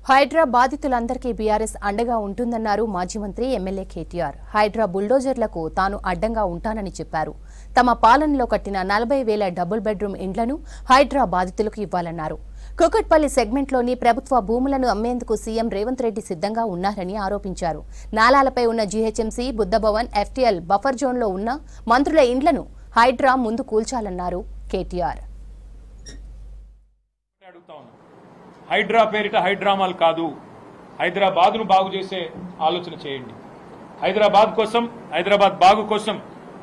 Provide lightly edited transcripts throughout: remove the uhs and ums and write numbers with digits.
Hydraa బాధితులందరికీ BRS అండగా ఉంటుందన్నారు మాజీ మంత్రి ఎమ్మెల్యే కేటీఆర్. హైడ్రా బుల్డోజర్లకు తాను అడ్డంగా ఉంటానని చెప్పారు. తమ పాలనలో కట్టిన 40,000 డబుల్ బెడ్రూమ్ ఇండ్లను హైడ్రా బాధితులకు ఇవ్వాలన్నారు. కుకట్పల్లి సెగ్మెంట్లోని ప్రభుత్వ భూములను అమ్మేందుకు సీఎం రేవంత్ రెడ్డి సిద్ధంగా ఉన్నారని ఆరోపించారు. నాలాలపై ఉన్న జీహెచ్ఎంసీ, బుద్ధభవన్, ఎఫ్టీఎల్ బఫర్ జోన్లో ఉన్న మంత్రుల ఇండ్లను హైడ్రా ముందు కూల్చాలన్నారు కేటీఆర్. హైడ్రా పేరిట హైడ్రామాలు కాదు, హైదరాబాద్ను బాగు చేసే ఆలోచన చేయండి. హైదరాబాద్ కోసం, హైదరాబాద్ బాగు కోసం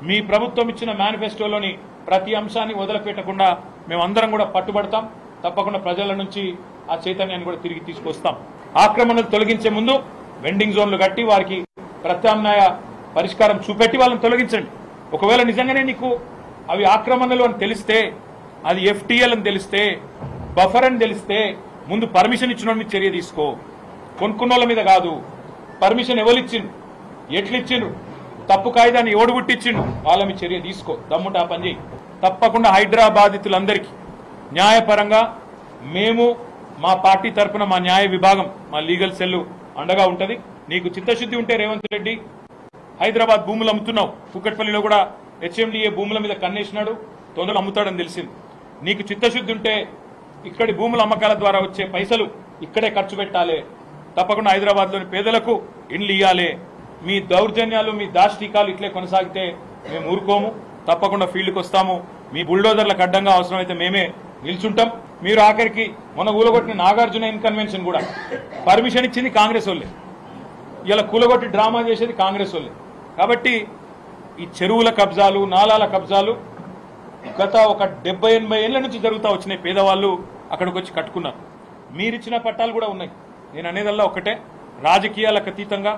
మీ ప్రభుత్వం ఇచ్చిన మేనిఫెస్టోలోని ప్రతి అంశాన్ని వదిలిపెట్టకుండా మేమందరం కూడా పట్టుబడతాం. తప్పకుండా ప్రజల నుంచి ఆ చైతన్యాన్ని కూడా తిరిగి తీసుకొస్తాం. ఆక్రమణలు తొలగించే ముందు వెండింగ్ జోన్లు కట్టి వారికి ప్రత్యామ్నాయ పరిష్కారం చూపెట్టి వాళ్ళని తొలగించండి. ఒకవేళ నిజంగానే నీకు అవి ఆక్రమణలు అని తెలిస్తే, అది ఎఫ్టీఎల్ అని తెలిస్తే, బఫర్ అని తెలిస్తే ముందు పర్మిషన్ ఇచ్చిన మీద చర్య తీసుకో. కొనుక్కున్నోళ్ళ మీద కాదు. పర్మిషన్ ఎవరిచ్చిండు, ఎట్లిచ్చిండు, తప్పు కాయిదాన్ని ఎవడు గుట్టిచ్చిండు, వాళ్ళ మీద చర్య తీసుకో. దమ్ముంటే ఆ పని చేయి. తప్పకుండా హైడ్రా బాధితులందరికీ న్యాయపరంగా మేము మా పార్టీ తరఫున మా న్యాయ విభాగం, మా లీగల్ సెల్ అండగా ఉంటుంది. నీకు చిత్తశుద్ధి ఉంటే రేవంత్ రెడ్డి, హైదరాబాద్ భూములు అమ్ముతున్నావు, కుకట్పల్లిలో కూడా హెచ్ఎండిఏ భూముల మీద కన్నేసినాడు, తొందరలు అమ్ముతాడని తెలిసింది. నీకు చిత్తశుద్ధి ఉంటే ఇక్కడి భూముల అమ్మకాల ద్వారా వచ్చే పైసలు ఇక్కడే ఖర్చు పెట్టాలి. తప్పకుండా హైదరాబాద్లోని పేదలకు ఇండ్లు ఇవ్వాలి. మీ దౌర్జన్యాలు, మీ దాష్టికాలు ఇట్లే కొనసాగితే మేము ఊరుకోము. తప్పకుండా ఫీల్డ్కి వస్తాము. మీ బుల్డోజర్లకు అడ్డంగా అవసరమైతే మేమే నిల్చుంటాం. మీరు ఆఖరికి మొన్న కూలగొట్టిన నాగార్జున కన్వెన్షన్ కూడా పర్మిషన్ ఇచ్చింది కాంగ్రెస్ వాళ్ళే. ఇలా కూలగొట్టి డ్రామా చేసేది కాంగ్రెస్ వాళ్ళే. కాబట్టి ఈ చెరువుల కబ్జాలు, నాలాల కబ్జాలు గత ఒక 70-80 ఏళ్ల నుంచి జరుగుతూ వచ్చినాయి. పేదవాళ్ళు అక్కడికి వచ్చి కట్టుకున్నారు. మీరిచ్చిన పట్టాలు కూడా ఉన్నాయి. నేను అనేదల్లా ఒకటే, రాజకీయాలకు అతీతంగా,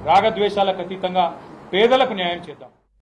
రాగద్వేషాలకు అతీతంగా పేదలకు న్యాయం చేద్దాం.